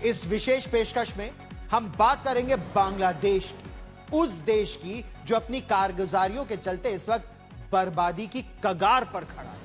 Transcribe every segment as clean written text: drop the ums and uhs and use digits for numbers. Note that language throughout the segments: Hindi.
इस विशेष पेशकश में हम बात करेंगे बांग्लादेश की, उस देश की जो अपनी कारगुजारियों के चलते इस वक्त बर्बादी की कगार पर खड़ा है।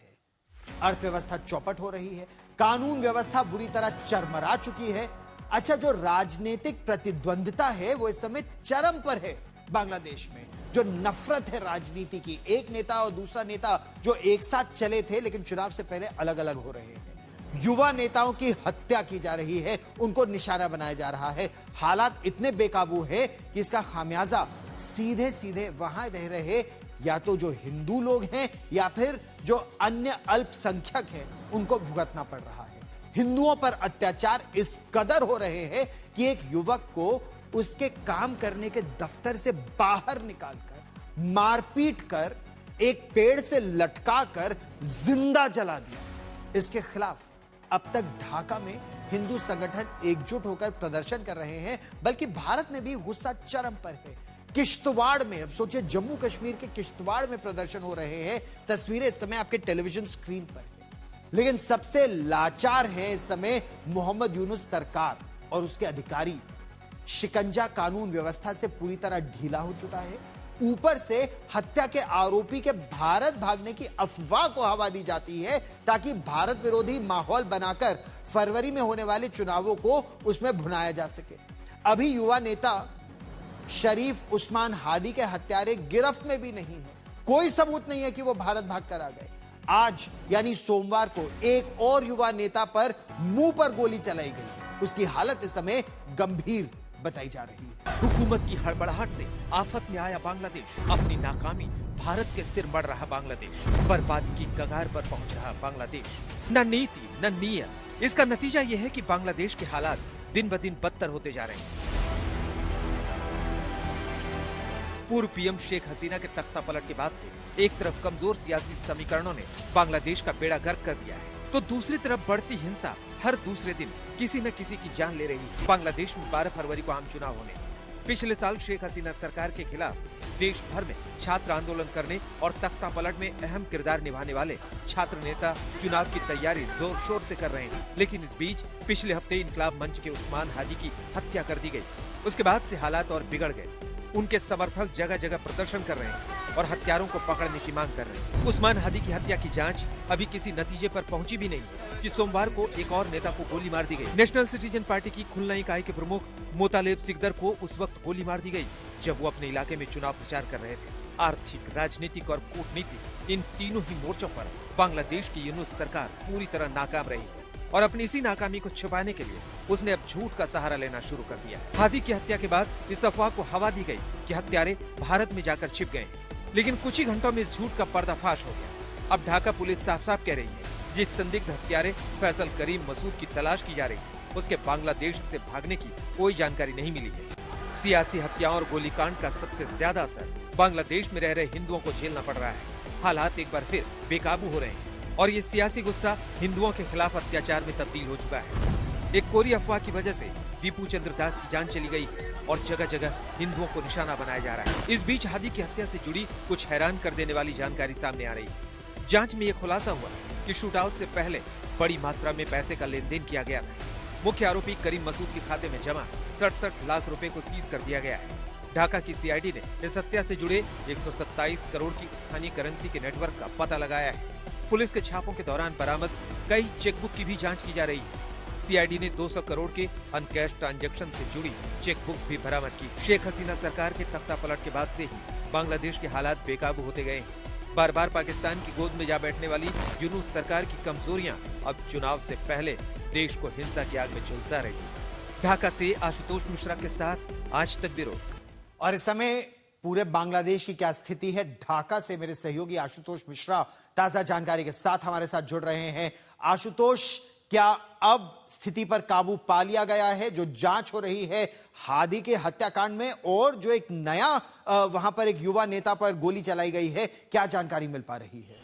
अर्थव्यवस्था चौपट हो रही है, कानून व्यवस्था बुरी तरह चरमरा चुकी है। अच्छा, जो राजनीतिक प्रतिद्वंद्विता है वो इस समय चरम पर है बांग्लादेश में। जो नफरत है राजनीति की, एक नेता और दूसरा नेता जो एक साथ चले थे लेकिन चुनाव से पहले अलग अलग हो रहे हैं। युवा नेताओं की हत्या की जा रही है, उनको निशाना बनाया जा रहा है। हालात इतने बेकाबू है कि इसका खामियाजा सीधे सीधे वहां रह रहे या तो जो हिंदू लोग हैं या फिर जो अन्य अल्पसंख्यक हैं उनको भुगतना पड़ रहा है। हिंदुओं पर अत्याचार इस कदर हो रहे हैं कि एक युवक को उसके काम करने के दफ्तर से बाहर निकालकर मारपीट कर एक पेड़ से लटकाकर जिंदा जला दिया। इसके खिलाफ अब तक ढाका में हिंदू संगठन एकजुट होकर प्रदर्शन कर रहे हैं, बल्कि भारत में भी गुस्सा चरम पर है। किश्तवाड़ में, अब सोचिए जम्मू कश्मीर के किश्तवाड़ में प्रदर्शन हो रहे हैं। तस्वीरें इस समय आपके टेलीविजन स्क्रीन पर है। लेकिन सबसे लाचार है इस समय मोहम्मद यूनुस सरकार और उसके अधिकारी। शिकंजा कानून व्यवस्था से पूरी तरह ढीला हो चुका है। ऊपर से हत्या के आरोपी के भारत भागने की अफवाह को हवा दी जाती है ताकि भारत विरोधी माहौल बनाकर फरवरी में होने वाले चुनावों को उसमें भुनाया जा सके। अभी युवा नेता शरीफ उस्मान हादी के हत्यारे गिरफ्त में भी नहीं है। कोई सबूत नहीं है कि वो भारत भाग कर आ गए। आज यानी सोमवार को एक और युवा नेता पर मुंह पर गोली चलाई गई। उसकी हालत इस समय गंभीर बताई जा रही है। हुकूमत की हड़बड़ाहट से आफत में आया बांग्लादेश, अपनी नाकामी भारत के सिर मढ़ रहा बांग्लादेश, बर्बादी की कगार पर पहुंच रहा बांग्लादेश। न नीति न नीयत। इसका नतीजा यह है कि बांग्लादेश के हालात दिन ब दिन बदतर होते जा रहे हैं। पूर्व पीएम शेख हसीना के तख्ता पलट के बाद से एक तरफ कमजोर सियासी समीकरणों ने बांग्लादेश का बेड़ा गर्क कर दिया है, तो दूसरी तरफ बढ़ती हिंसा हर दूसरे दिन किसी न किसी की जान ले रही है। बांग्लादेश में 12 फरवरी को आम चुनाव होने। पिछले साल शेख हसीना सरकार के खिलाफ देश भर में छात्र आंदोलन करने और तख्ता पलट में अहम किरदार निभाने वाले छात्र नेता चुनाव की तैयारी जोर शोर से कर रहे हैं। लेकिन इस बीच पिछले हफ्ते इनकलाब मंच के उस्मान हादी की हत्या कर दी गई। उसके बाद से हालात और बिगड़ गए। उनके समर्थक जगह जगह प्रदर्शन कर रहे हैं और हत्यारों को पकड़ने की मांग कर रहे हैं। उस्मान हादी की हत्या की जांच अभी किसी नतीजे पर पहुंची भी नहीं कि सोमवार को एक और नेता को गोली मार दी गई। नेशनल सिटीजन पार्टी की खुलना इकाई के प्रमुख मोतालेब सिकदर को उस वक्त गोली मार दी गई जब वो अपने इलाके में चुनाव प्रचार कर रहे थे। आर्थिक, राजनीतिक और कूटनीतिक इन तीनों ही मोर्चों पर बांग्लादेश की यूनुस सरकार पूरी तरह नाकाम रही है और अपनी इसी नाकामी को छुपाने के लिए उसने अब झूठ का सहारा लेना शुरू कर दिया। हादी की हत्या के बाद इस अफवाह को हवा दी गई कि हत्यारे भारत में जाकर छिप गए, लेकिन कुछ ही घंटों में इस झूठ का पर्दाफाश हो गया। अब ढाका पुलिस साफ साफ कह रही है जिस संदिग्ध हत्यारे फैसल करीम मसूद की तलाश की जा रही है उसके बांग्लादेश से भागने की कोई जानकारी नहीं मिली है। सियासी हत्याओं और गोलीकांड का सबसे ज्यादा असर बांग्लादेश में रह रहे हिंदुओं को झेलना पड़ रहा है। हालात एक बार फिर बेकाबू हो रहे हैं और ये सियासी गुस्सा हिंदुओं के खिलाफ अत्याचार में तब्दील हो चुका है। एक कोरी अफवाह की वजह से दीपू चंद्र दास की जान चली गई और जगह जगह हिंदुओं को निशाना बनाया जा रहा है। इस बीच हादी की हत्या से जुड़ी कुछ हैरान कर देने वाली जानकारी सामने आ रही है। जांच में ये खुलासा हुआ कि शूटआउट से पहले बड़ी मात्रा में पैसे का लेन देन किया गया था। मुख्य आरोपी करीम मसूद के खाते में जमा 67 लाख रुपए को सीज कर दिया गया है। ढाका की सीआईडी ने इस हत्या से जुड़े 127 करोड़ की स्थानीय करेंसी के नेटवर्क का पता लगाया है। पुलिस के छापों के दौरान बरामद कई चेकबुक की भी जांच की जा रही है। सीआईडी ने 200 करोड़ के अनकैश ट्रांजैक्शन से जुड़ी चेकबुक्स भी बरामद की। शेख हसीना सरकार के तख्ता पलट के बाद से ही बांग्लादेश के हालात बेकाबू होते गए हैं। बार बार पाकिस्तान की गोद में जा बैठने वाली यूनुस सरकार की कमजोरियां अब चुनाव से पहले देश को हिंसा की आग में झुलसा रही है। ढाका से आशुतोष मिश्रा के साथ आज तक ब्यूरो। और इस समय पूरे बांग्लादेश की क्या स्थिति है, ढाका से मेरे सहयोगी आशुतोष मिश्रा ताजा जानकारी के साथ हमारे साथ जुड़ रहे हैं। आशुतोष, क्या अब स्थिति पर काबू पा लिया गया है? जो जांच हो रही है हादी के हत्याकांड में और जो एक नया वहां पर एक युवा नेता पर गोली चलाई गई है, क्या जानकारी मिल पा रही है?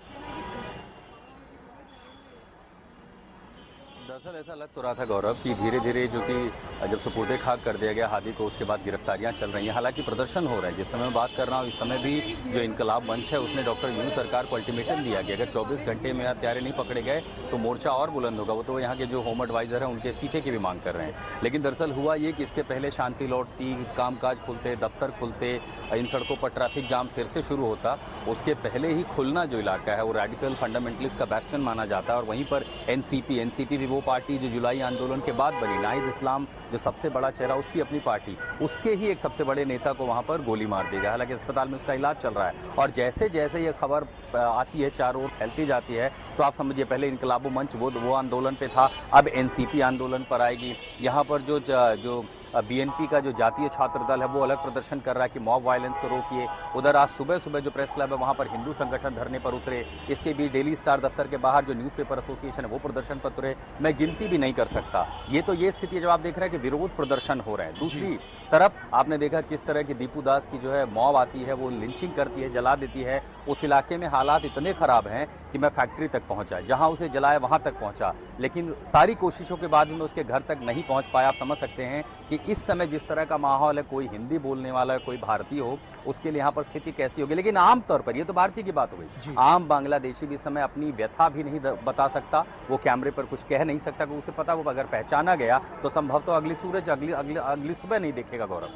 दरअसल ऐसा लग तो रहा था गौरव कि धीरे धीरे जो कि जब सुपुर्दे खाक कर दिया गया हादी को, उसके बाद गिरफ्तारियां चल रही हैं। हालांकि प्रदर्शन हो रहे हैं। जिस समय मैं बात कर रहा हूं, इस समय भी जो इनकलाब मंच है उसने डॉक्टर यूनूस सरकार को अल्टीमेटम दिया कि अगर 24 घंटे में हत्यारे नहीं पकड़े गए तो मोर्चा और बुलंद होगा। वो तो यहाँ के जो होम एडवाइजर हैं उनके इस्तीफे की भी मांग कर रहे हैं। लेकिन दरअसल हुआ ये कि इसके पहले शांति लौटती, कामकाज खुलते, दफ्तर खुलते, इन सड़कों पर ट्रैफिक जाम फिर से शुरू होता, उसके पहले ही खुलना जो इलाका है वो रेडिकल फंडामेंटलिस्ट का बैस्टन माना जाता है। और वहीं पर एनसीपी भी वो पार्टी जो जुलाई आंदोलन के बाद बनी, नाहिद इस्लाम जो सबसे बड़ा चेहरा, उसकी अपनी पार्टी, उसके ही एक सबसे बड़े नेता को वहां पर गोली मार दी गई। हालांकि अस्पताल में उसका इलाज चल रहा है। और जैसे जैसे ये खबर आती है, चारों ओर फैलती जाती है, तो आप समझिए पहले इनकलाबो मंच वो आंदोलन पे था, अब एनसीपी आंदोलन पर आएगी। यहाँ पर जो बीएनपी का जो जातीय छात्र दल है वो अलग प्रदर्शन कर रहा है कि मॉब वायलेंस को रोकिए। उधर आज सुबह सुबह जो प्रेस क्लब है वहां पर हिंदू संगठन धरने पर उतरे। इसके भी डेली स्टार दफ्तर के बाहर जो न्यूज़पेपर एसोसिएशन है वो प्रदर्शन पर उतरे। मैं गिनती भी नहीं कर सकता। ये स्थिति है जब आप देख रहे हैं कि विरोध प्रदर्शन हो रहे हैं। दूसरी तरफ आपने देखा किस तरह की दीपू दास की जो है मॉब आती है, वो लिंचिंग करती है, जला देती है। उस इलाके में हालात इतने खराब हैं कि मैं फैक्ट्री तक पहुंचा, जहां उसे जलाया वहां तक पहुंचा, लेकिन सारी कोशिशों के बाद भी मैं उसके घर तक नहीं पहुंच पाया। आप समझ सकते हैं कि इस समय जिस तरह का माहौल है, कोई हिंदी बोलने वाला है, कोई भारतीय हो, उसके लिए यहाँ पर स्थिति कैसी होगी। लेकिन आमतौर पर, ये तो भारतीय की बात हो गई, आम बांग्लादेशी भी इस समय अपनी व्यथा भी नहीं बता सकता, वो कैमरे पर कुछ कह नहीं सकता, क्योंकि उसे पता वो अगर पहचाना गया तो संभव तो अगली सुबह नहीं देखेगा। गौरव,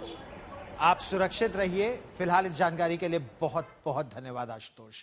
आप सुरक्षित रहिए। फिलहाल इस जानकारी के लिए बहुत बहुत धन्यवाद आशुतोष।